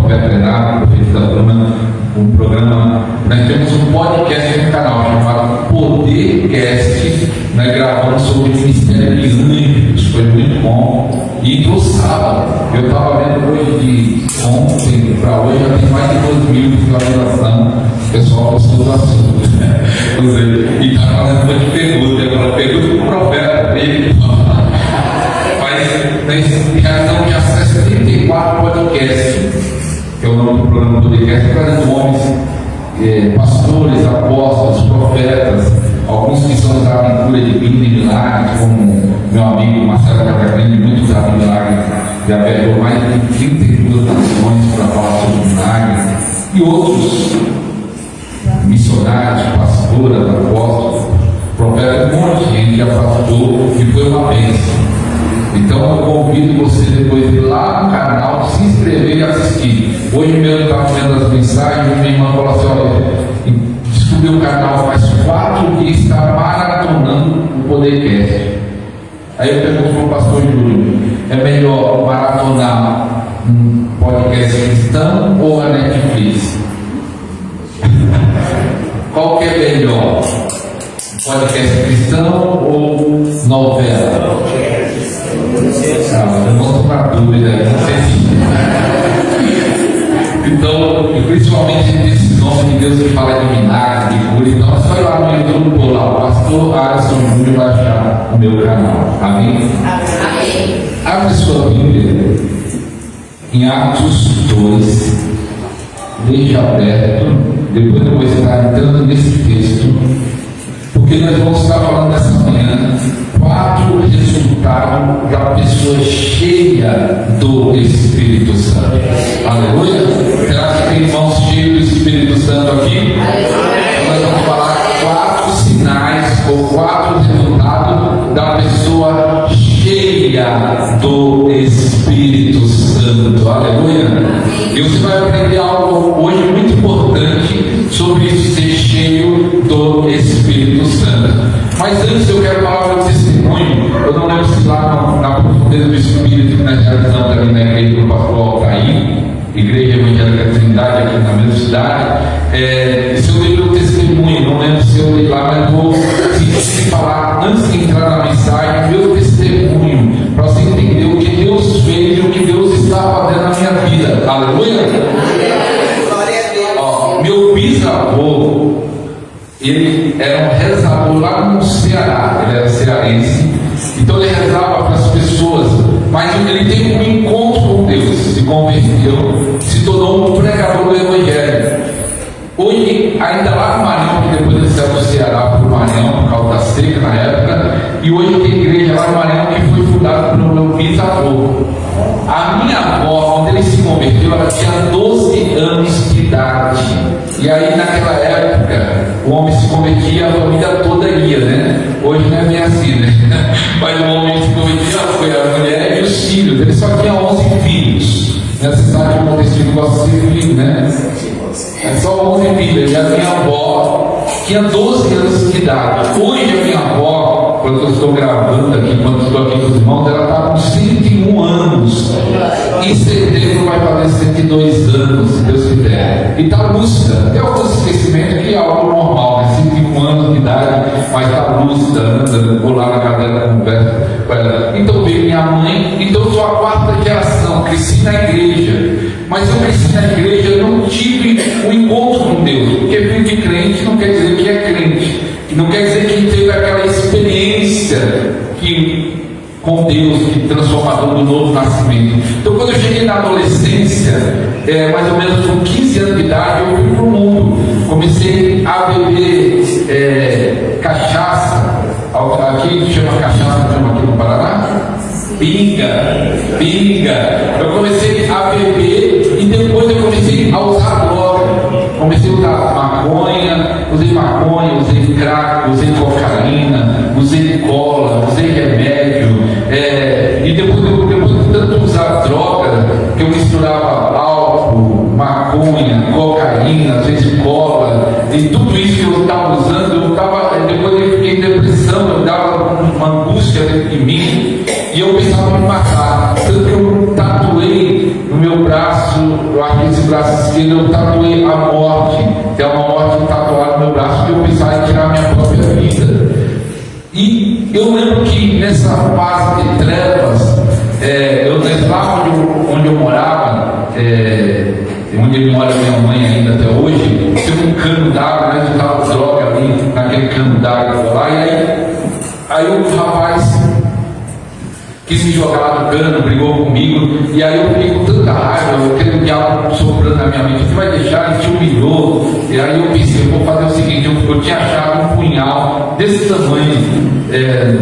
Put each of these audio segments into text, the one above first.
profeta Renato, profeta Bruna, um programa. Nós temos um podcast no canal chamado Podercast, né, gravando sobre o Ministério de Anjos, foi muito bom. E no sábado, eu estava vendo hoje de ontem para hoje, já tem mais de 2.000 visualizações, o pessoal gostou do assunto, né? E está fazendo muita pergunta, agora pergunta para o profeta dele. Mas já 64 podcasts, que é o nome do programa Podcast, trazendo homens, pastores, apóstolos, profetas, alguns que são usados em cura divina e milagres, como meu amigo Marcelo Cacagrande, muito usado em milagres, já pegou mais de 32 nações para falar sobre milagres, e outros missionários, pastoras, apóstolos, profetas, um monte de gente já pastor e foi uma bênção. Então eu convido você depois de ir lá no canal, se inscrever e assistir. Hoje mesmo eu estava vendo as mensagens e minha irmã falou assim: olha, descobri o canal faz 4 dias, está maratonando o Podercast. Aí eu pergunto para o pastor Júlio: é melhor maratonar um podcast cristão ou a Netflix? Qual que é melhor? Podcast cristão ou novela? Eu não estou para dúvida, não sei se. Então, principalmente nesse nome de Deus que fala de milagre, de cura, então é só ir lá no YouTube, por lá, o pastor Alisson Júnior vai achar o meu canal. Amém? Amém. Abre sua Bíblia em Atos 2, deixa aberto, depois eu vou estar entrando nesse texto, porque nós vamos estar falando nessa manhã 4 resultados da pessoa cheia do Espírito Santo. Aleluia! Será que tem irmãos cheios do Espírito Santo aqui? Nós vamos falar 4 sinais ou 4 resultados da pessoa cheia do Espírito Santo. Aleluia! E você vai aprender algo hoje muito importante sobre isso, ser cheio do Espírito Santo. Mas antes eu quero falar para o testemunho. Eu não lembro se lá na profundeza do Espírito que nós realizamos ali na igreja do pastor Altair, Igreja Evangélica Trindade, aqui na mesma cidade, se eu dei o testemunho, não lembro se eu dei lá, mas vou falar antes de entrar na mensagem, meu testemunho, para você entender o que Deus fez e o que Deus está fazendo na minha vida. Aleluia! Meu bisavô, ele era um rezador lá no Ceará, ele era cearense, então ele rezava para as pessoas, mas ele teve um encontro com Deus, se converteu, se tornou um pregador do Evangelho. Hoje, ainda lá no Maranhão, que depois ele saiu do Ceará para o Maranhão, por causa da seca na época, e hoje tem igreja lá no Maranhão que foi fundada pelo meu bisavô. A minha avó, quando ele se converteu, ela tinha 12 anos de idade. E aí naquela época, o homem se convertia, a família toda ia, né? Hoje não é bem assim, né? Mas o homem se convertia, foi a mulher e os filhos. Ele só tinha 11 filhos. Nessa cidade, o Montesino gosta de ser filho, né? É só 11 filhos. E a minha avó tinha 12 anos de idade. Hoje a minha avó, quando eu estou gravando aqui, quando eu estou aqui com os irmãos, ela está com 101 anos. Em setembro vai fazer 102 anos, se Deus quiser. E está lúcida. Tem alguns esquecimentos que é algo normal, né? 101 anos de idade, mas está lúcida, anda, vou lá na cadeira, conversa com ela. Então veio minha mãe, então eu sou a 4ª geração, cresci na igreja. Mas eu cresci na igreja, eu não tive um encontro com Deus. Porque filho de crente não quer dizer que é crente. Não quer dizer que teve aquela experiência com Deus, que transformador do novo nascimento. Então quando eu cheguei na adolescência, mais ou menos com 15 anos de idade, eu fui para o mundo. Comecei a beber cachaça. Aqui chama cachaça, chama aqui no Paraná? Pinga. Eu comecei a beber e depois eu comecei a usar droga. Comecei a usar maconha, usei crack, usei cocaína, usei cola, usei remédio. E depois de tanto usar droga, que eu misturava álcool, maconha, cocaína, às vezes cola, e tudo isso que eu estava usando, depois eu fiquei em depressão, eu dava uma angústia dentro de mim, e eu pensava em me matar. Tanto que eu tatuei no meu braço eu acho que esse braço esquerdo eu tatuei a morte, que é uma morte tatuada no meu braço, que eu pensava em tirar a minha própria vida. E eu lembro que nessa fase de trevas, lá onde eu morava, onde mora minha mãe ainda até hoje, tem um cano d'água, né? Eu tava droga ali naquele cano d'água lá, e aí o rapaz quis me jogar lá no cano, brigou comigo, e aí eu fiquei com tanta raiva, aquele diabo soprando na minha mente: você vai deixar, ele te humilhou. E aí eu pensei: eu vou fazer o seguinte, eu tinha achado um punhal desse tamanho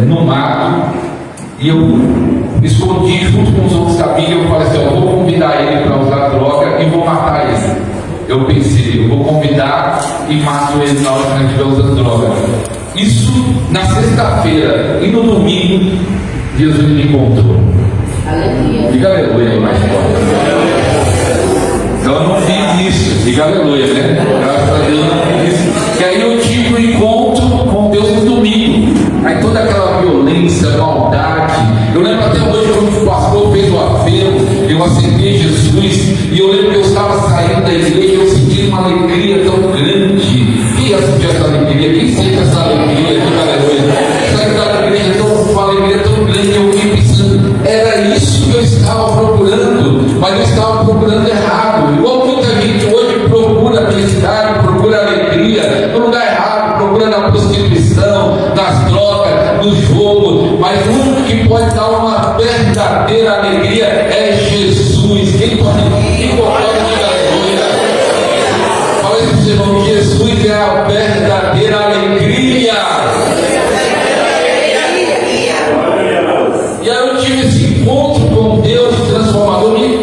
no mato, e eu escondi junto com os outros caminhos. Eu falei assim: eu vou convidar ele para usar droga e vou matar ele. Eu pensei: eu vou convidar e mato ele na hora que ele estiver usando droga. Isso na sexta-feira, e no domingo Jesus me encontrou. Aleluia. Diga aleluia aí mais forte. Então eu não fiz isso. Diga aleluia, né? Graças a Deus eu não fiz isso. E aí eu tive um encontro com Deus no domingo. Aí toda aquela violência, maldade. Eu lembro até hoje quando o pastor fez o apelo, eu aceitei Jesus. E eu lembro que eu estava saindo da igreja e eu senti uma alegria tão grande. Quem ia sentir essa alegria? Quem sente essa alegria? Diga aleluia. Sair da igreja uma alegria tão grande. Eu fiquei pensando: era isso que eu estava procurando, mas eu estava procurando errado. Igual muita gente hoje procura felicidade, procura alegria no lugar errado, procura na prostituição, nas drogas, no jogo. Mas o único que pode dar uma verdadeira alegria é Jesus. Quem pode dizer aleluia? Fala isso para o seu irmão: Jesus é a verdadeira alegria. E aí eu tive esse encontro com Deus transformador e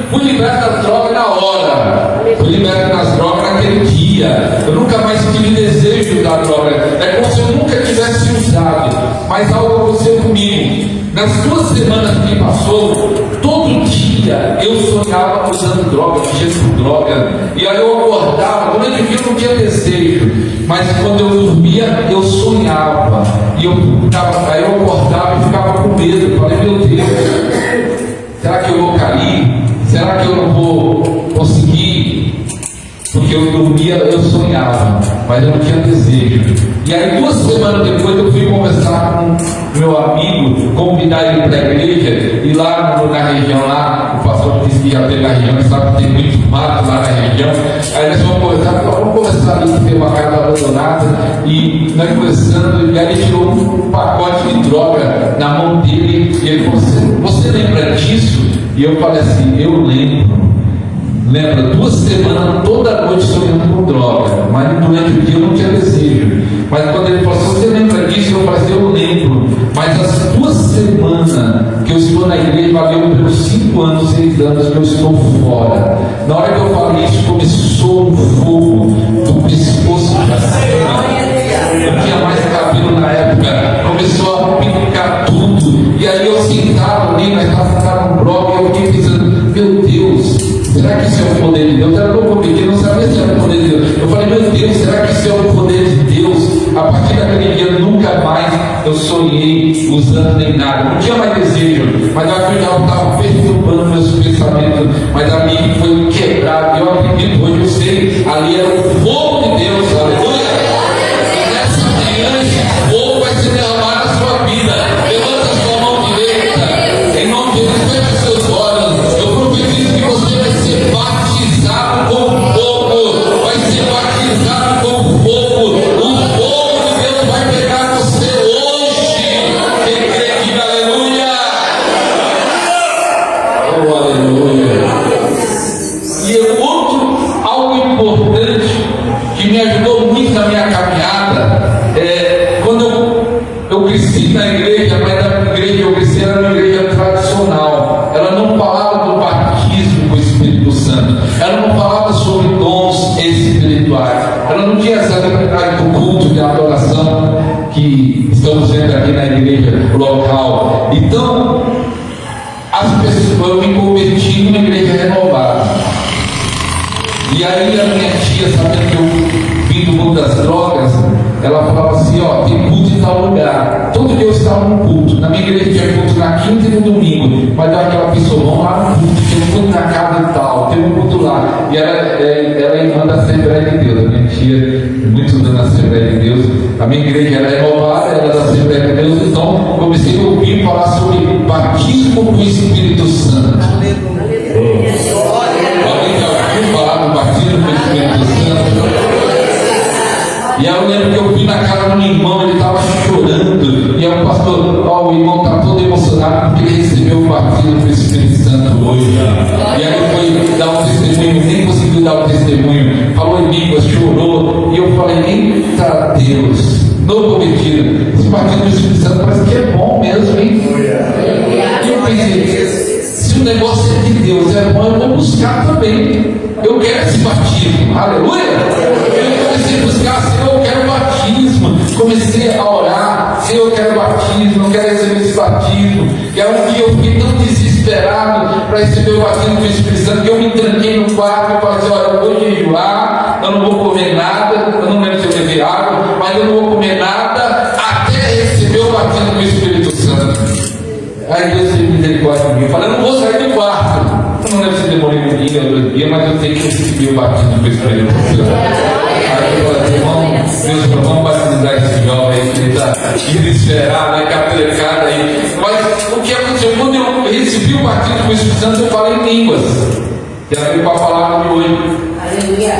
fui liberto das drogas na hora. Fui liberto das drogas naquele dia. Eu nunca mais tive desejo da droga. É como se eu nunca tivesse usado. Mas algo aconteceu comigo. Nas 2 semanas que passou, todo dia eu sonhava usando droga, mexendo com droga. E aí eu acordava, durante o dia eu não tinha desejo, mas quando eu dormia eu sonhava. E aí eu acordava e ficava com medo. Eu falei: meu Deus, será que eu vou cair? Será que eu não vou conseguir? Porque eu dormia, eu sonhava, mas eu não tinha desejo. E aí 2 semanas depois eu fui conversar com meu amigo, convidar ele para a igreja. E lá na região, lá, o pastor disse que já teve na região, sabe que tem muito mato lá na região. Aí nós vamos conversar ali, que tem uma casa abandonada. E nós conversando, e aí ele tirou um pacote de droga na mão dele. E ele falou: você lembra disso? E eu falei assim: eu lembro. Lembra, 2 semanas, toda noite sonhando com droga, mas durante o dia eu não tinha desejo. Mas quando ele falou assim: você lembra disso? Eu falei assim: eu lembro. Mas as 2 semanas que eu estou na igreja valeu pelos 5 anos, 6 anos que eu estou fora. Na hora que eu falei isso, começou um fogo do pescoço para cima. Eu tinha mais cabelo na época, começou a picar tudo. E aí eu sentado ali, nós estávamos sentados no bloco, e eu fiquei pensando: meu Deus, será que isso é o poder de Deus? Era louco, porque não sabia se era o poder de Deus. Eu falei: meu Deus, será que isso é o poder de Deus? A partir daquele dia, nunca mais eu sonhei usando nem nada. Não tinha mais desejo, mas eu acredito que eu estava perturbando meus pensamentos. Mas a minha foi quebrada. Eu acredito, hoje eu sei, ali era o fogo de Deus. Aleluia! E nessa manhã, esse fogo vai se derramar na sua vida. Levanta a sua mão direita. Em nome de Jesus, feche os seus olhos. Eu profetizo que você vai ser batizado com fogo. Vai ser batizado com fogo. O fogo de Deus vai pegar você hoje. Quem crê, diga aleluia. Oh, aleluia. E algo importante que me ajudou muito na minha caminhada quando eu cresci na igreja, mas na igreja que eu cresci era uma igreja tradicional. Ela não falava do batismo com o Espírito Santo, ela não falava sobre dons espirituais, ela não tinha essa liberdade do culto de adoração que estamos vendo aqui na igreja local. Então, as pessoas, eu me converti numa igreja renovada. E aí a minha tia, sabendo que eu vim do mundo das drogas, ela falava assim: ó, tem culto em tal lugar. Todo dia eu estava no culto. Na minha igreja tinha culto na quinta e no domingo. Mas deu aquela pessoa, vamos lá no culto, tem um culto na casa e tal, tem um culto lá. E ela é irmã da Assembleia de Deus. A minha tia, muitos anos na Assembleia de Deus. A minha igreja era renovada, ela era da Assembleia de Deus. Então, comecei a ouvir falar sobre batismo com o Espírito Santo. Alguém já ouviu falar do batismo com o Espírito Santo? E aí eu lembro que eu fui na casa de um irmão, ele estava chorando. E aí o pastor, o irmão está todo emocionado porque ele recebeu o batismo do Espírito Santo hoje. E aí ele foi dar um testemunho, nem conseguiu dar um testemunho. Falou em línguas, chorou. E eu falei, eita Deus, novo mentira. Esse batismo do Espírito Santo parece que é bom mesmo, hein? E eu pensei, se o negócio é de Deus, é bom, eu vou buscar também. Eu quero esse batismo, aleluia! Eu comecei a buscar, Senhor, eu quero batismo. Comecei a orar, Senhor, eu quero batismo, eu quero receber esse batismo. E aí um dia eu fiquei tão desesperado para receber o batismo do Espírito Santo que eu me tranquei no quarto e falei assim, olha, eu vou jejuar, eu não vou comer nada, eu não lembro se eu bebi água, mas eu não vou comer nada até receber o batismo do Espírito Santo. Aí Deus teve misericórdia de mim. Eu falei, eu não vou sair do quarto. Eu não lembro se demorei um dia ou 2 dias, mas eu tenho que receber o batismo do Espírito Santo. Aí eu falei, irmão, Deus, vamos batizar esse jovem aí, que ele está desesperado, capelecado aí. Mas o que aconteceu? Quando eu recebi o batismo do Espírito Santo, eu falei em línguas. E ela veio para a palavra de hoje. Aleluia.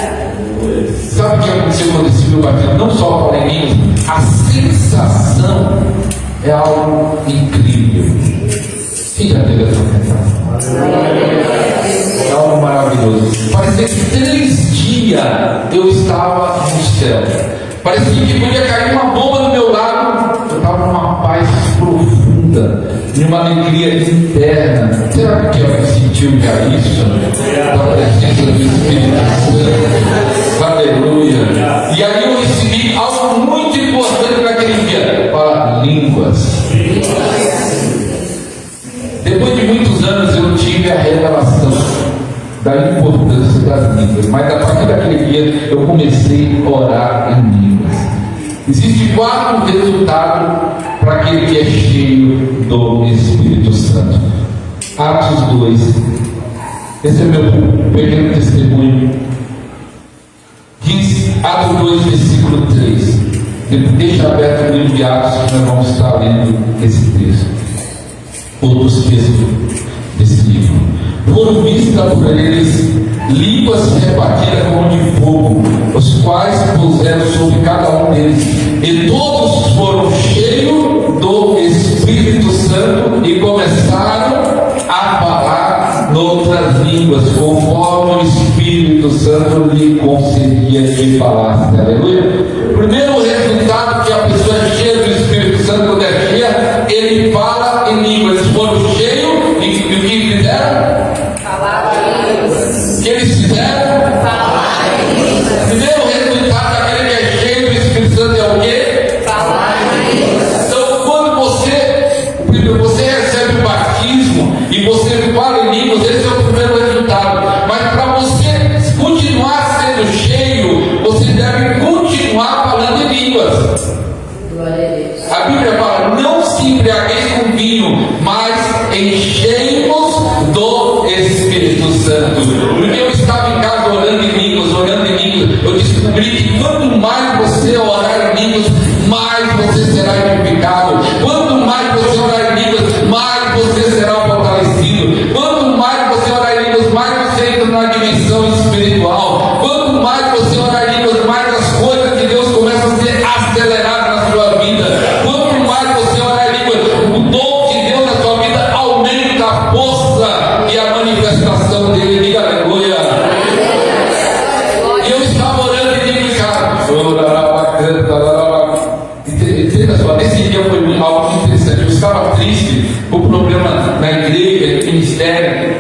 Sabe o que aconteceu quando eu recebi o batismo? Não só falei em línguas, a sensação é algo incrível. Quem já teve essa sensação? É algo maravilhoso. Parecia que 3 dias eu estava no céu. Parecia que podia cair uma bomba do meu lado. Eu estava numa paz profunda, numa alegria interna. Será que eu sentiu já isso? Da presença do Espírito Santo. Aleluia. E aí eu recebi algo muito importante naquele dia: para línguas. Depois de muitos anos eu tive a revelação da importância das línguas, mas a partir daquele dia eu comecei a orar em línguas. Existem 4 resultados para aquele que é cheio do Espírito Santo. Atos 2. Esse é o meu pequeno testemunho. Diz Atos 2, versículo 3. Deixa aberto o livro de Atos que nós vamos estar lendo esse texto. Outros textos desse livro. Foram vistas por eles línguas repartidas como de fogo, os quais puseram sobre cada um deles, e todos foram cheios do Espírito Santo e começaram a falar noutras línguas, conforme o Espírito Santo lhe concedia que falasse. Aleluia. Primeiro resultado que a pessoa é cheia do Espírito Santo, quando é cheia, ele fala em línguas. Eles foram cheios e o que fizeram? Falar em línguas. O que eles fizeram? Falar em línguas. Primeiro resultado daquele que é cheio do Espírito Santo é o quê? Falar em línguas. Então, quando você recebe o batismo e você fala em línguas, esse é o primeiro resultado. Mas para você continuar sendo cheio, você deve continuar falando em línguas. A Bíblia fala: não se embriagueis com vinho, mas enchei-vos do Espírito Santo. Porque eu estava em casa orando em línguas, eu descobri que quanto mais você orar em línguas, mais você será edificado. Quanto mais você orar em línguas, mais você será fortalecido. Quanto mais você orar em línguas, mais você entra na dimensão espiritual. Quanto mais você orar em línguas, mais as coisas de Deus começam a ser aceleradas na sua vida. Quanto mais você orar em línguas, o dom de Deus na sua vida aumenta a força e a manifestação dele. Diga aleluia. E eu estava orando em línguas, cara. Entenda só, nesse dia foi algo muito interessante. Eu estava triste por problema na igreja, no ministério.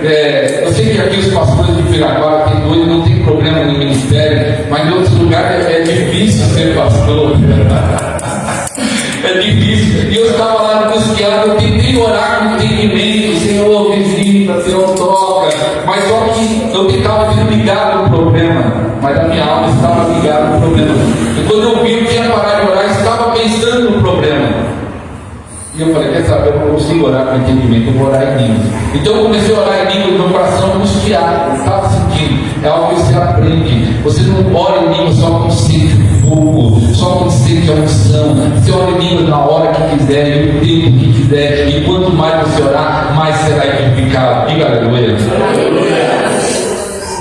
Eu sei que aqui os pastores de Piraquara tem 2, não tem problema no ministério, mas em outros lugares é difícil ser pastor. É difícil. E eu estava lá angustiado, eu tentei orar com entendimento: Senhor, visita, Senhor, toca. Mas só que eu estava desligado do problema, mas a minha alma estava ligada no problema. E quando eu vi, eu tinha parado de orar, estava pensando no problema. E eu falei, quer saber, eu não consigo orar com entendimento, eu vou orar em línguas. Então eu comecei a orar em línguas, meu coração angustiado, não estava sentindo. É algo que você aprende. Você não ora em línguas só quando sente o fogo, só quando sente a unção. Você ora em línguas na hora que quiser, e o tempo que quiser. E quanto mais você orar, mais será edificado. Diga aleluia.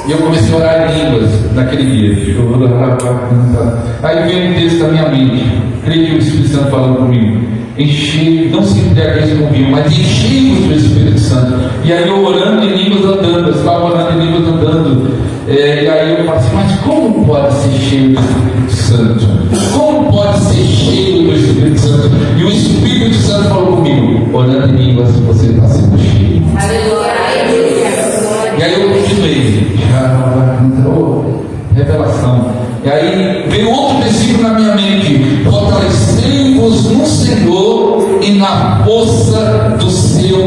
E eu comecei a orar em línguas naquele dia. Aí veio um texto da minha mente. Creio que o Espírito Santo falando comigo. Enchei, não sempre é aqueles que ouviam, mas enchei do Espírito Santo. E aí eu orando em línguas andando, eu estava orando em línguas andando. E aí eu falei assim, mas como pode ser cheio do Espírito Santo? Como pode ser cheio do Espírito Santo? E o Espírito Santo falou comigo, orando em línguas, você está sendo cheio. E aí eu continuei, revelação. E aí veio outro versículo na minha mente: fortalecei-vos no Senhor e na força do seu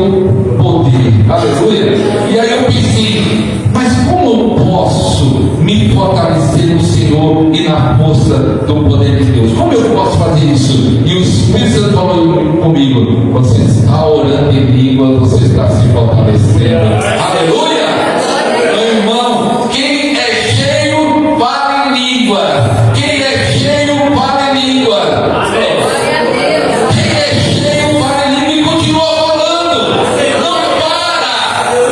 poder. Aleluia. E aí eu pensei, mas como eu posso me fortalecer no Senhor e na força do poder de Deus? Como eu posso fazer isso? E o Espírito Santo falou comigo: você está orando em língua, você está se fortalecendo. Aleluia. Meu irmão, quem é cheio fala em língua. Quem é cheio fala em língua. Quem é cheio fala em língua e continua falando. Não para.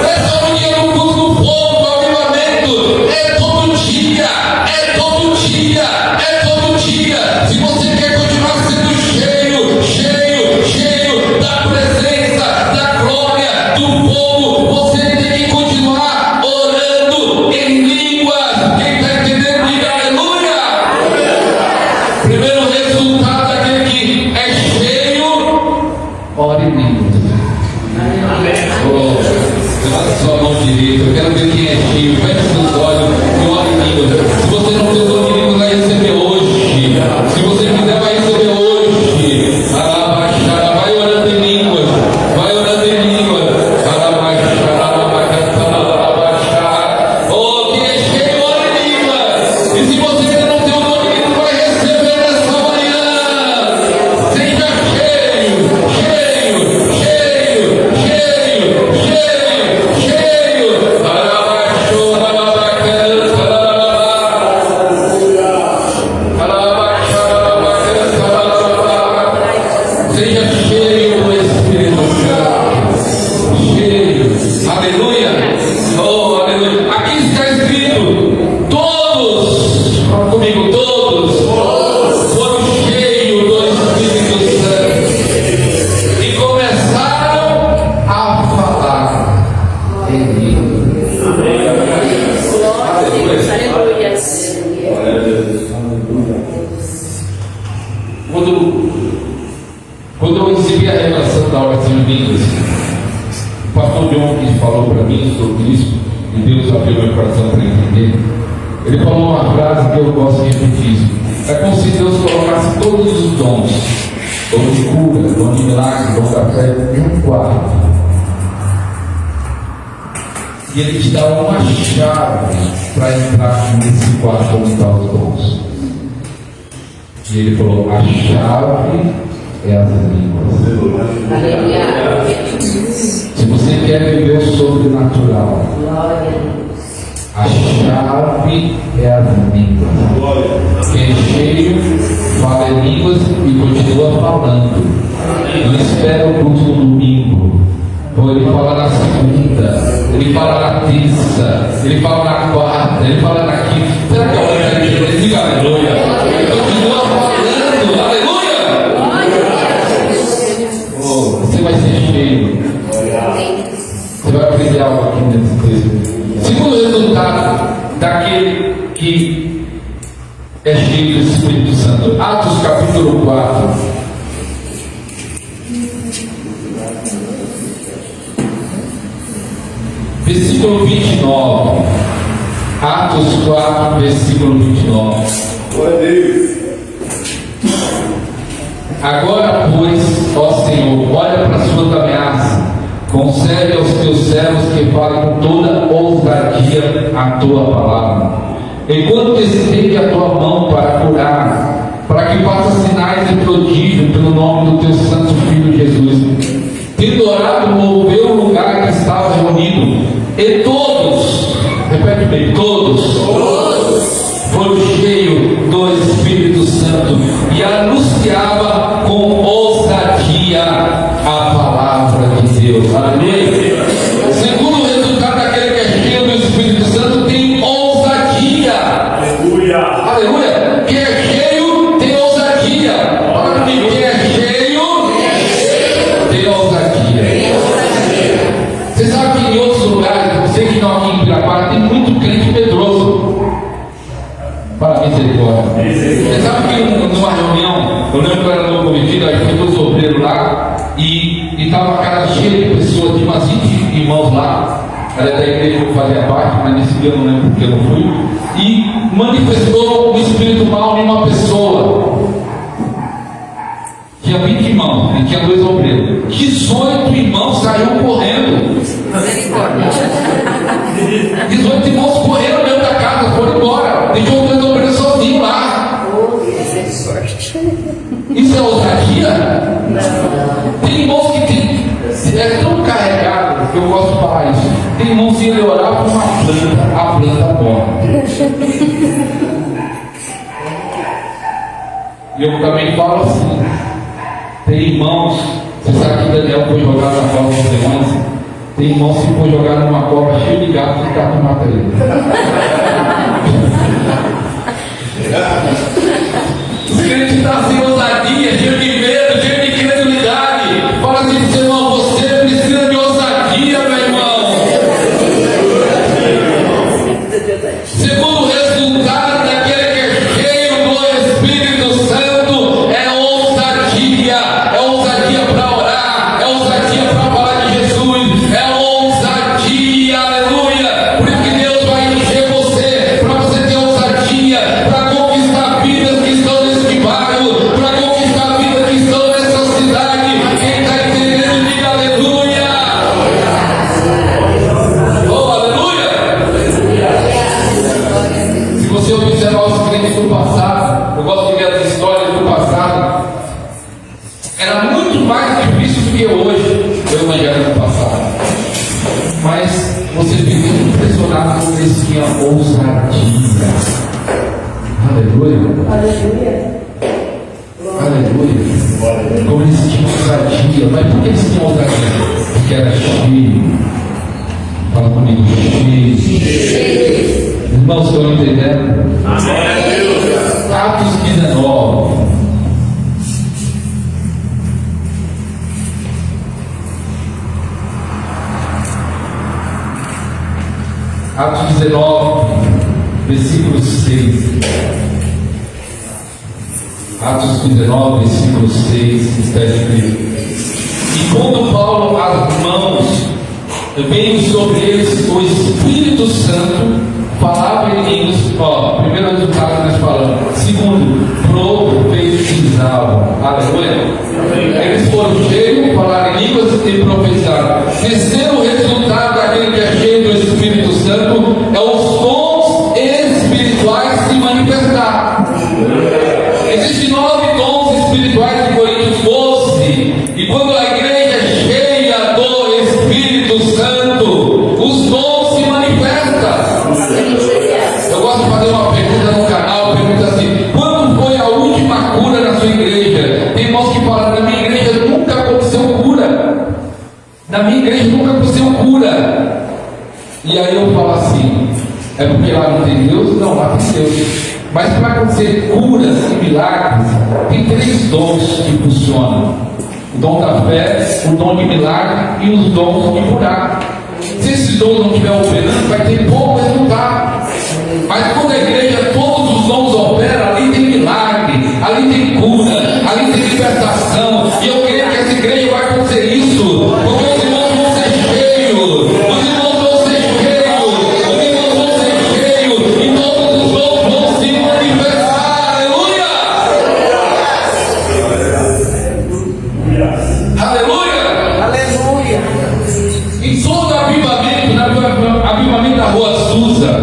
É só no dia do culto do fogo, do avivamento. É todo dia. É todo dia. É todo dia. Se você quer continuar sendo cheio, cheio, cheio da presença, da glória, do fogo, você tem que continuar orando em línguas. Quem está entendendo, diga aleluia. Primeiro resultado daquele que é cheio, ore em línguas. Levanta sua mão direita, eu quero ver quem é cheio. Feche seus olhos e ore em línguas. Se você não tem dom de línguas, vai receber hoje. Se você quiser, vai receber hoje. Vai orando em línguas. Vai orando em línguas. Oh, quem é cheio, ore em línguas. E se você ainda não tem o dom de línguas, vai receber nessa manhã. Seja cheio, cheio, cheio, cheio, cheio, cheio. Seja cheio do Espírito Santo. Cheio. Aleluia. Oh, aleluia. Aqui está escrito: todos, fala comigo, todos foram cheios do Espírito Santo e começaram a falar em línguas. Quando eu recebi a revelação da oração em línguas, o pastor John que falou para mim sobre isso, e Deus abriu meu coração para entender. Ele falou uma frase que eu gosto de repetir: é como se Deus colocasse todos os dons, dom de cura, dom de milagre, dom da fé, em um quarto. E ele te dá uma chave para entrar nesse quarto onde estão os dons. E ele falou: a chave é as línguas. Se você quer viver o sobrenatural, a chave é as línguas. Quem é cheio fala em línguas e continua falando. Não espera o culto no domingo. Ou ele fala na segunda, ele fala na terça, ele fala na quarta, ele fala na quinta. Será que alguém está entendendo? Diga aleluia. Continua falando, aleluia. Oh, você vai ser cheio. Você vai aprender algo aqui nesse texto. Segundo resultado daquele que é cheio do Espírito Santo. Atos capítulo 4. Versículo 29. Atos 4, versículo 29. Agora, pois, ó Senhor, olha para as suas ameaças, concede aos teus servos que falem com toda ousadia a tua palavra, enquanto estende a tua mão para curar, para que faça sinais e prodígios pelo nome do teu santo Filho Jesus. Tendo orado, moveu o lugar que estava reunido, e todos, repete bem, todos foram cheios do Espírito Santo e anunciava com ousadia a palavra de Deus. Aleluia. Segundo o resultado daquele que é cheio do Espírito Santo, tem ousadia. Aleluia. Aleluia. Quem é cheio tem ousadia. Olha comigo, quem é cheio tem ousadia. Você sabe que em outros lugares, você que não aqui em Pirapara, tem muito crente medroso. Para misericórdia. Você sabe que numa reunião, eu lembro que eu era no convite, aí foi todos os obreiros lá, e estava a cara cheia de pessoas, de umas 20 irmãos lá, era da igreja que eu fazia parte, mas nesse dia eu não lembro porque eu não fui, e manifestou um espírito mau em uma pessoa. Tinha 20 irmãos, e tinha 2 obreiros. 18 irmãos saíram correndo. 18 irmãos correram dentro da casa, foram embora. Deixou os 2 obreiros sozinhos lá. Isso é ousadia? Tem irmãos que é tão carregado que eu gosto de falar isso. Tem irmãos que ele orar por uma planta, a planta morre. E eu também falo assim. Tem irmãos, você sabe que Daniel foi jogar na cova dos demônios. Tem irmãos que foi jogar numa cova cheia de gatos e gato mata ele. Os crentes estão sem ousadia, cheio de medo, cheio de credulidade. Fala assim, seu irmão, você precisa de ousadia, meu irmão. Segundo o resultado daquele que é cheio do Espírito Santo, é ousadia. É ousadia para orar, é ousadia para falar de Jesus, é ousadia, aleluia. Por isso que Deus vai encher você, para você ter ousadia, para conquistar vidas que estão nesse bairro, para conquistar vidas que estão nessa cidade. Quem está entendendo, diga aleluia. Oh, aleluia. Se você observar os crentes do passado, eu gosto de ver as histórias do passado, era muito mais difícil do que hoje o evangelho do passado. Mas você fica impressionado como eles tinham ousadia. Aleluia. Aleluia. Como eles tinham ousadia. Mas por que eles tinham ousadia? Porque era cheio. Fala comigo, cheio. Irmãos, estão entendendo? Atos 19. Atos 19, versículo 6. Atos 19, versículo 6, está escrito: E quando Paulo as mãos veio sobre eles o Espírito Santo, falava em línguas. Primeiro resultado nós falamos. Segundo, profetizavam. Aleluia. Eles foram cheios, falaram em línguas e profetizaram. Terceiro resultado daquele que é cheio do Espírito Santo é os dons espirituais se manifestar. Existem 9 dons espirituais de Coríntios 12. E quando a igreja é cheia do Espírito Santo, os dons se manifestam. Eu gosto de fazer uma pergunta no canal, pergunta assim: quando foi a última cura na sua igreja? Tem irmãos que falam: na minha igreja nunca aconteceu cura. Na minha igreja nunca aconteceu cura. E aí eu falo assim: é porque lá não tem Deus? Não, lá tem Deus. Mas para acontecer curas e milagres, tem 3 dons que funcionam: o dom da fé, o dom de milagre e os dons de curar. Se esses dons não estiver operando, vai ter pouco resultado. Mas quando a igreja, todos os dons operam, ali tem milagre, ali tem cura, ali tem libertação. E eu creio que essa igreja vai acontecer isso, porque os irmãos vão ser cheios, os irmãos vão ser cheios, os irmãos vão ser cheios, e todos os dons vão se manifestar. Aleluia! Aleluia! Em todo avivamento da Rua Azusa,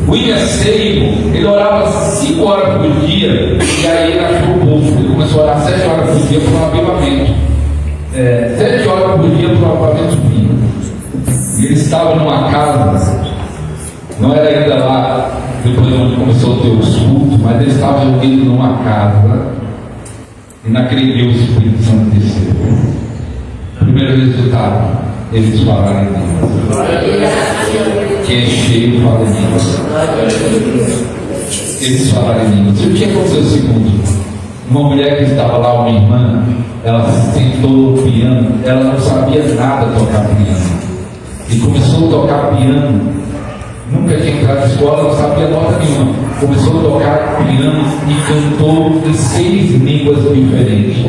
William Seibo, ele orava 5 horas por dia, e aí ele achou o povo. Ele começou a orar 7 horas por dia por um avivamento. 7 horas por dia provavelmente vinha. E ele estava numa casa, não era ainda lá, depois onde começou a ter os cultos, mas ele estava reunido numa casa, e naquele dia o Espírito Santo desceu. Primeiro resultado, eles falaram em línguas. Quem é cheio fala em línguas. Eles falaram em línguas. E o que aconteceu segundo? Uma mulher que estava lá, uma irmã, ela se sentou no piano, ela não sabia nada tocar piano. E começou a tocar piano. Nunca tinha entrado na escola, não sabia nota nenhuma. Começou a tocar piano e cantou em 6 línguas diferentes.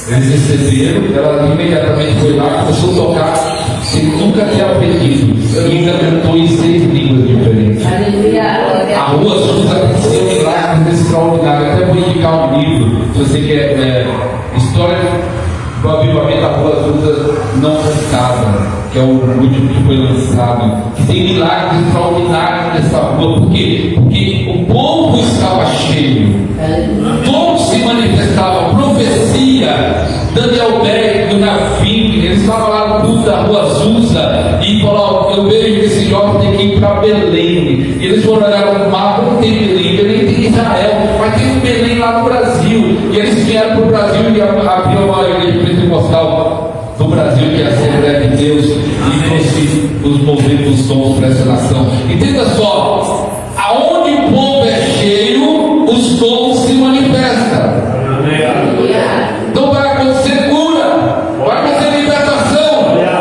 Eles receberam, ela imediatamente foi lá, começou a tocar, sem nunca ter aprendido, e ainda cantou em 6 línguas diferentes. A Rua Azusa tem um milagre extraordinário. Até vou indicar um livro, se você quer, História do Avivamento da Rua Azusa Não Contada, que é o último que foi lançado, que tem milagres extraordinários nessa rua. Por quê? Porque o povo estava cheio, todos se manifestavam, profecia. Daniel Beck, do Navim, ele estava lá no culto da Rua Azusa e falou: eu vejo que esse jovem tem que ir para Belém. E eles foram olhar no mapa, não tem Belém, Belém tem Israel, mas tem um Belém lá no Brasil. E eles vieram para o Brasil e abriu uma igreja pentecostal do Brasil, que é a Assembleia de Deus, e trouxe os movimentos, os dons para essa nação. Entenda só, aonde o povo é cheio, os dons se manifestam. Então vai acontecer cura, vai acontecer libertação,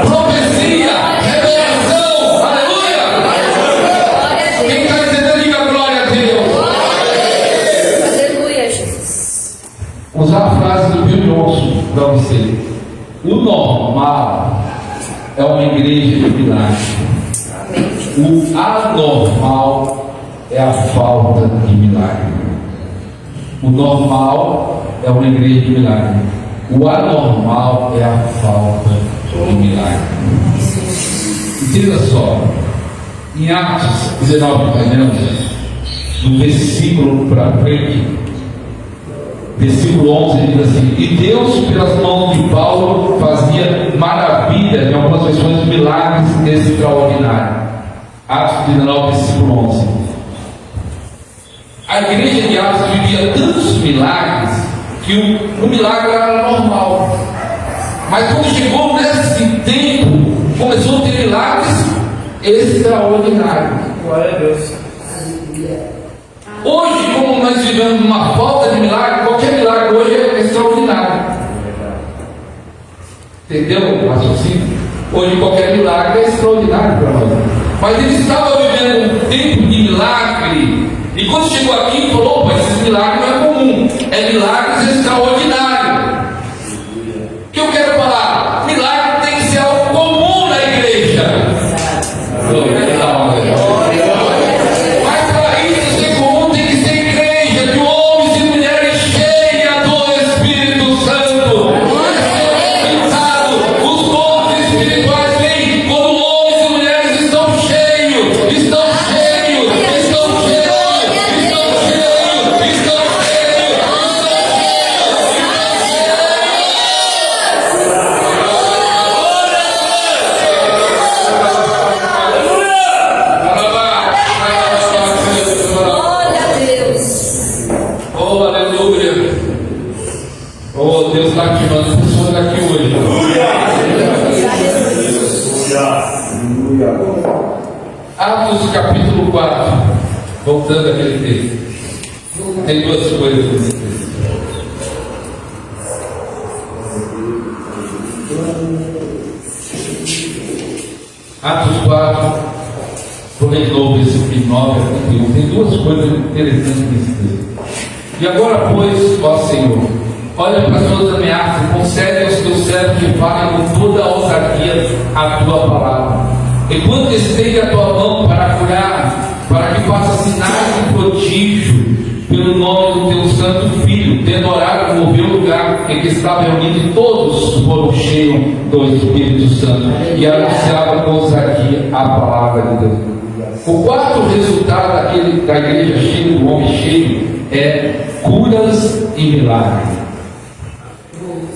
profecia, revelação, aleluia! Quem está entendendo, diga glória a Deus. Aleluia, Jesus. Usar a frase do Bill Johnson para você: o normal é uma igreja de milagre, o anormal é a falta de milagre. O normal é uma igreja de milagre, o anormal é a falta de milagre. Entenda só, em Atos 19, no versículo para frente, versículo 11, diz assim: e Deus, pelas mãos de Paulo, fazia maravilhas, em algumas versões, milagres extraordinários. Atos 19, versículo 11. A igreja de Atos vivia tantos milagres que o milagre era normal. Mas quando chegou nesse tempo, começou a ter milagres extraordinários. Glória a Deus. Hoje, como nós vivemos uma falta de milagre, qualquer milagre hoje é extraordinário. Entendeu o raciocínio? Hoje qualquer milagre é extraordinário para nós. Mas ele estava vivendo um tempo de milagre. E quando chegou aqui, falou: opa, esse milagre não é comum, é milagres extraordinários. O que eu quero falar? Milagre tem que ser algo comum na igreja. Mas para isso ser comum, tem que ser igreja de homens e mulheres cheias do Espírito Santo. Os dons espirituais vêm quando homens e mulheres estão cheios, estão cheios, estão cheios. Deus está ativando pessoas aqui hoje. Atos capítulo 4. Voltando àquele texto. Tem 2 coisas nesse texto. Atos 4. Vou ler de novo esse 9 a 31. Tem 2 coisas interessantes nesse texto. E agora, pois, ó Senhor, olha para as tuas ameaças e concede aos teus servos que falem com toda a ousadia a tua palavra. Enquanto estende a tua mão para curar, para que faça sinais de prodígio pelo nome do teu santo Filho, tendo orado, moveu o lugar em que estava reunido, e todos foram cheios do Espírito Santo e anunciavam com ousadia a palavra de Deus. O quarto resultado da igreja cheia, do homem cheio, é curas e milagres.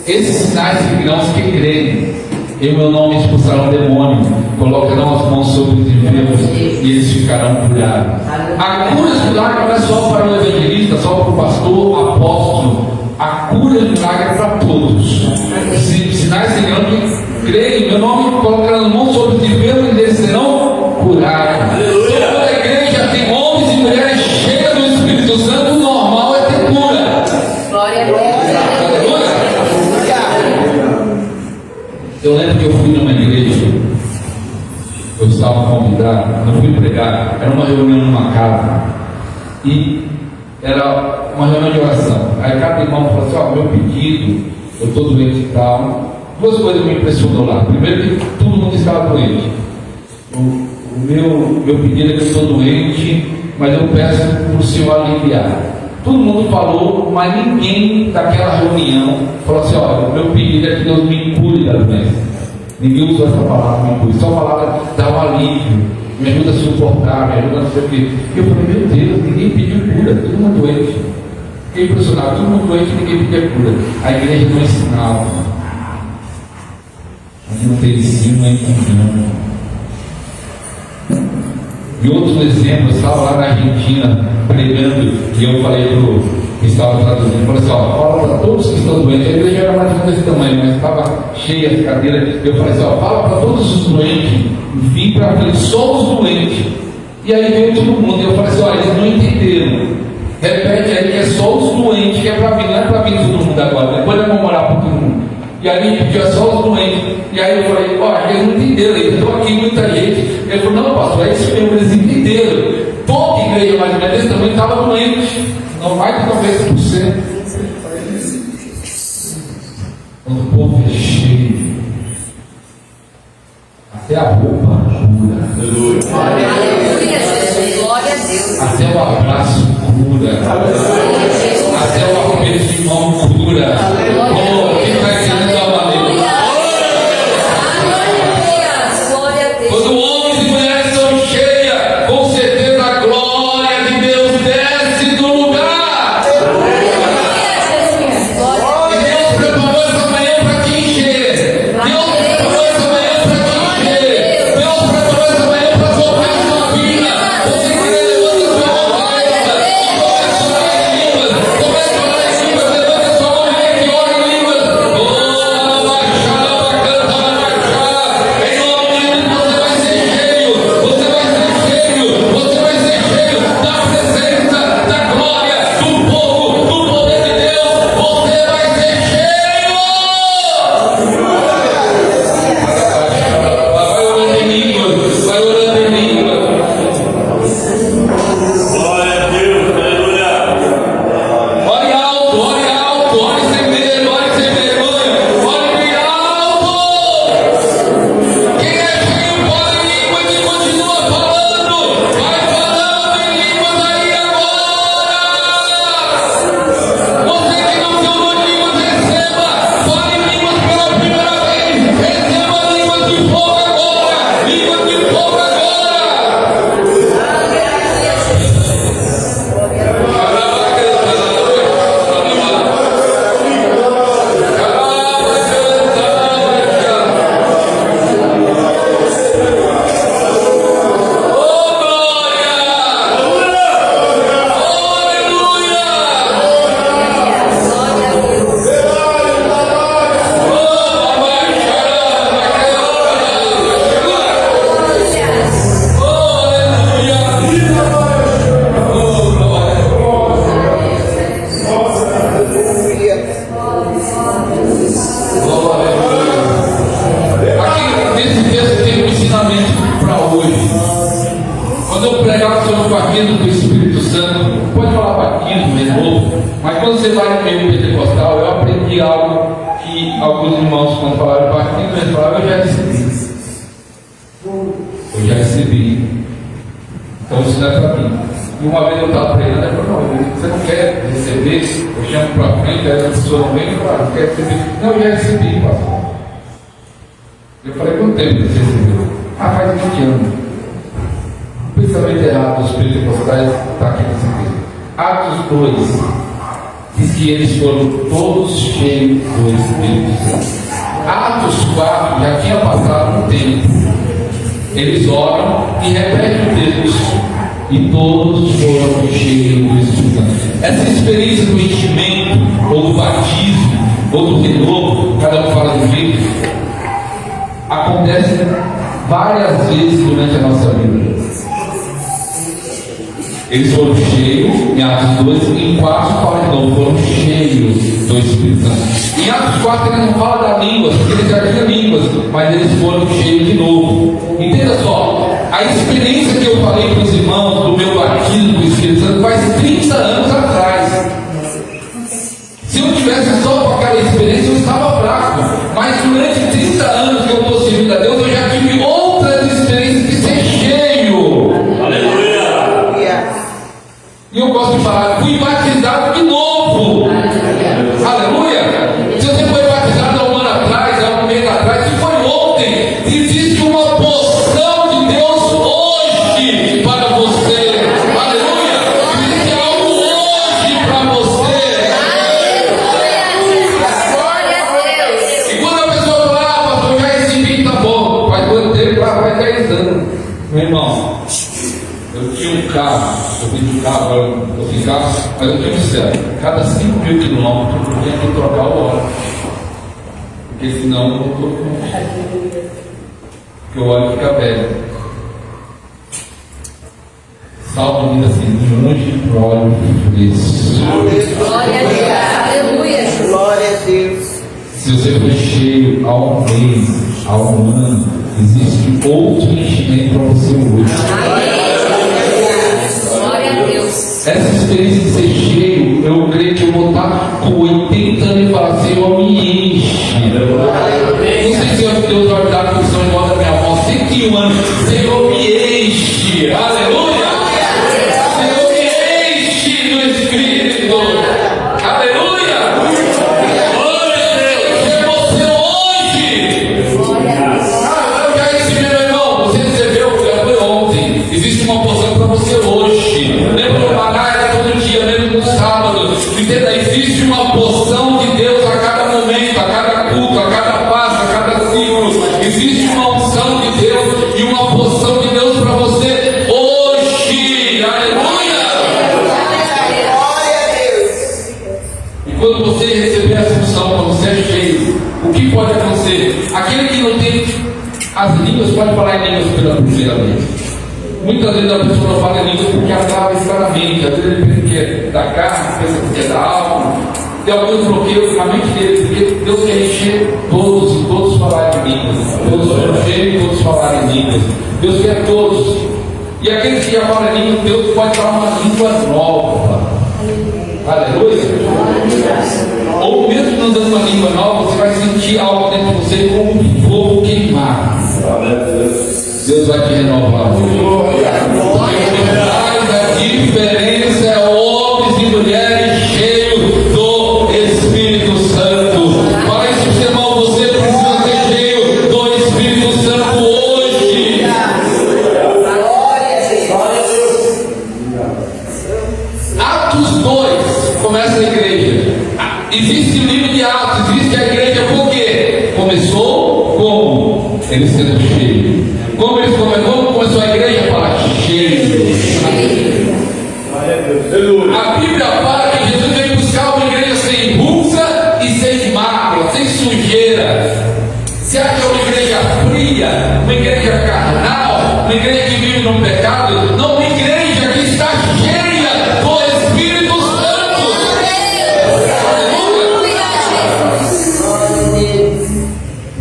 Esses sinais seguirão os que creem. Em meu nome expulsarão demônio, colocarão as mãos sobre os enfermos e eles ficarão curados. A cura e milagre não é só para o evangelista, só para o pastor, apóstolo. A cura e milagre é para todos. Sinais seguirão que creem. Em meu nome colocarão as mãos sobre os enfermos e eles serão curados. Toda a igreja tem homens e mulheres cheias do Espírito Santo. O normal é ter cura. Glória a Deus. Eu lembro que eu fui numa igreja, eu estava convidado, não fui pregar, era uma reunião numa casa, e era uma reunião de oração. Aí cada irmão falou assim: ó, meu pedido, eu estou doente e tal. Duas coisas me impressionou lá. Primeiro, que todo mundo estava doente. O meu pedido é que eu estou doente, mas eu peço para o Senhor aliviar. Todo mundo falou, mas ninguém daquela reunião falou assim: olha, o meu pedido é que Deus me cure da doença. Ninguém usou essa palavra, me cure. Só a palavra dá um alívio, me ajuda a suportar, me ajuda a não sei o quê. E eu falei: meu Deus, ninguém pediu cura, todo mundo doente. Fiquei impressionado, todo mundo doente, ninguém pedia cura. A igreja não ensinava. Não tem ensino nem engano. E outro exemplo, eu estava lá na Argentina pregando, e eu falei para o que estava traduzindo, falei assim: ó, fala para todos que estão doentes. A igreja era mais ou menos desse tamanho, mas estava cheia de cadeiras. Eu falei assim: ó, fala para todos os doentes, vim para frente, só os doentes. E aí veio todo mundo, e eu falei assim: ó, eles não entenderam. Repete aí que é só os doentes que é para vir, não é para vir todo mundo agora, depois vamos morar para todo mundo. E aí pediu só os doentes. E aí eu falei: ó, eles não entenderam, eles estão aqui muita gente. Ele falou: não, pastor, é isso mesmo, eles entenderam. Toda igreja mais ou menos desse tamanho estava doente, não mais de 90%. Quando o povo é cheio, até a roupa cura. Glória a Deus. Glória a Deus. Até o abraço cura. Até o aperto de mão cura. Oh, quem está entendendo a valer? Quando homens e mulheres são cheias, com certeza a glória de Deus desce do lugar. E Deus preparou essa manhã para te encher. Deus preparou essa manhã para te encher. Deus preparou essa manhã para tocar a sua vida. Você que levanta a sua mão direita, comece a orar em línguas, levanta a sua mão direita e ora em línguas. Oh, baixar, canta, baixar. Em nome de Jesus você vai ser cheio. Você vai ser cheio. Você vai ser cheio da presença, da glória, do fogo, do poder de Deus. Você vai ser cheio. Vai orando em línguas, vai orando em línguas. Glória a Deus, aleluia. Ore alto, ore sem medo, ore sem vergonha, ore bem alto. Quem é cheio fala em línguas e continua falando. Vai falando em línguas aí agora. Você que não se orou em línguas, receba. Fale em línguas pela primeira vez. Receba línguas de fogo agora. Línguas de fogo agora. Aqui nesse texto tem um ensinamento para hoje. Quando eu pregar sobre o batismo do Espírito Santo, pode falar batismo de novo, mas quando você vai no meio pentecostal, eu aprendi algo que alguns irmãos, quando falaram batismo, eles falaram: eu já recebi. Eu já recebi. Então isso não é para mim. E uma vez eu estava pregando, ele falou: não, você não quer receber? Eu chamo para frente, aí a pessoa não vem e fala: não quer receber? Não, eu já recebi, pastor. Eu falei: quanto tempo você recebeu? Faz 20 anos. O pensamento errado dos pentecostais está aqui nesse texto. Atos 2, diz que eles foram todos cheios do Espírito Santo. Atos 4 já tinha passado um tempo. Eles oram e repetem o texto. E todos foram cheios do Espírito Santo. Essa experiência do enchimento, ou do batismo, ou do renovo, cada um fala de um jeito, acontece várias vezes durante a nossa vida. Eles foram cheios, em Atos 2, em 4 fala de novo, foram cheios do Espírito Santo. Em Atos 4 ele não fala da língua, porque eles já tinham línguas, mas eles foram cheios de novo. Entenda só, a experiência que eu falei para os irmãos do meu batismo do Espírito Santo faz 30 anos atrás. Se eu tivesse só com aquela experiência, eu estava fraco. Mas durante 30 anos que eu estou servindo a Deus, eu já tive outras experiências de ser cheio. Aleluia. E eu gosto de falar, fui batizado de novo. Aleluia. Se você foi batizado há um ano atrás, há um mês atrás, se foi ontem, existe uma porção de Deus hoje para você. Aleluia. Existe algo hoje para você. E quando a pessoa fala, pastor, já recebi, tá bom. Faz quanto tempo? Faz 10 anos. Meu irmão, eu tinha um carro. Eu fiz um carro, agora eu fiz carro, mas eu tinha um céu. Cada 5 mil quilômetros eu tinha que trocar o óleo. Porque senão eu não estou com. Porque o óleo fica velho. Salmo diz assim: longe pro óleo fresco. Glória a Deus. Aleluia. Glória a Deus. Se você for cheio há um mês, há um ano, existe outro enchimento para você hoje. Amém. Glória a Deus. Essa experiência de ser cheio, eu creio que eu vou estar com 80 anos e falar: Senhor, me enche. Não sei se Deus vai dar a função igual da minha avó, 101 anos. Senhor, me enche. Aleluia. Senhor, me enche do Espírito. Aleluia. É você hoje. Eu já recebi, meu irmão. Você recebeu, já foi ontem. Existe uma porção para você hoje. Lembra do maná? Era todo dia, lembra do sábado. Entenda, existe uma porção de Deus a cada momento, a cada culto, a cada passo, a cada ciclo. Existe uma unção de Deus e uma porção de Deus para você hoje. Aleluia! Glória a Deus. E quando você receber essa unção, quando você é cheio, o que pode acontecer? Aquele que não tem as línguas pode falar em línguas pela primeira vez. Muitas vezes a pessoa não fala em língua porque a palavra está na mente. Às vezes ele pensa que é da carne, pensa que é da alma. Tem alguns bloqueios na mente dele, porque Deus quer encher todos e todos falarem em línguas. Todos foram cheios e todos falarem em línguas. Deus quer todos. E aqueles que já falam em língua, Deus pode dar uma língua nova. Aleluia. Ou mesmo não dando uma língua nova, você vai sentir algo dentro de você como um fogo queimar. Deus vai te renovar hoje. Mas a diferença é homens e mulheres cheios do Espírito Santo. Para isso, meu irmão, você precisa ser cheio do Espírito Santo hoje. Atos 2 começa a igreja. Existe o livro de Atos, existe a igreja por quê? Começou como? Eles sendo cheios. Como começou a igreja? Fala cheio. A Bíblia fala que Jesus veio buscar uma igreja sem ruga e sem mácula, sem sujeira. Você acha uma igreja fria, uma igreja carnal, uma igreja que vive no pecado? Não, uma igreja que está cheia do Espírito Santo.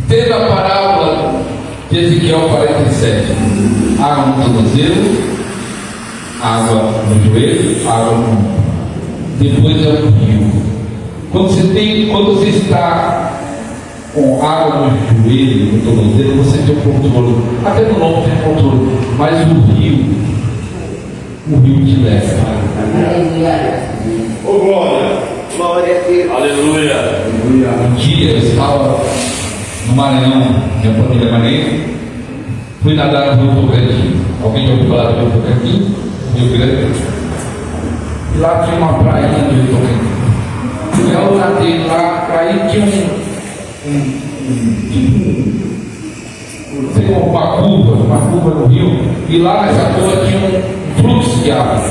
Teve a parábola de Ezequiel 47. Água no tornozelo, água no joelho, água no ombro. Depois é o rio. Quando você está com água no joelho, no tornozelo, você tem o controle. Até no ombro tem controle. Mas o rio te leva. Ô glória. Glória a Deus. Aleluia. Um dia eu estava no Maranhão, minha família é maranhense. Fui nadar no Rio Tocantins. Alguém já ouviu falar do Rio Tocantins? Rio Grande. E lá tinha uma praia no Rio Tocantins. Eu nadei lá, aí tinha sei lá, uma curva no rio, e lá nessa curva tinha um fluxo de água.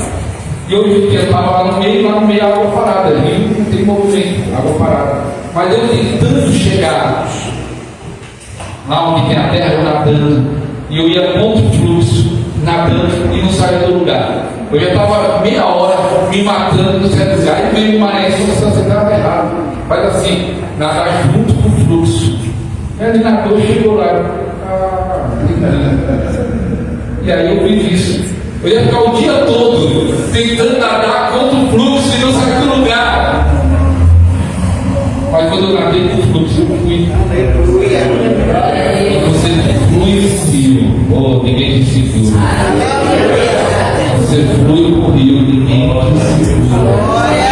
E eu estava lá no meio água parada, rio não tem movimento, água parada. Mas eu tentando chegar lá onde tem a terra, eu nadando, e eu ia contra o fluxo, nadando e não saía do lugar. Eu já estava meia hora me matando no certo lugar, e veio uma maré e falou: você estava errado. Faz assim, nadar junto com o fluxo. E ele nadou, chegou lá. E aí eu fiz isso. Eu ia ficar o dia todo tentando nadar contra o fluxo e não sair do lugar. Mas quando eu nadei com o fluxo, eu fui. Aleluia. Você flui no rio. Oh, ninguém te segura. Você flui no rio, ninguém te segura.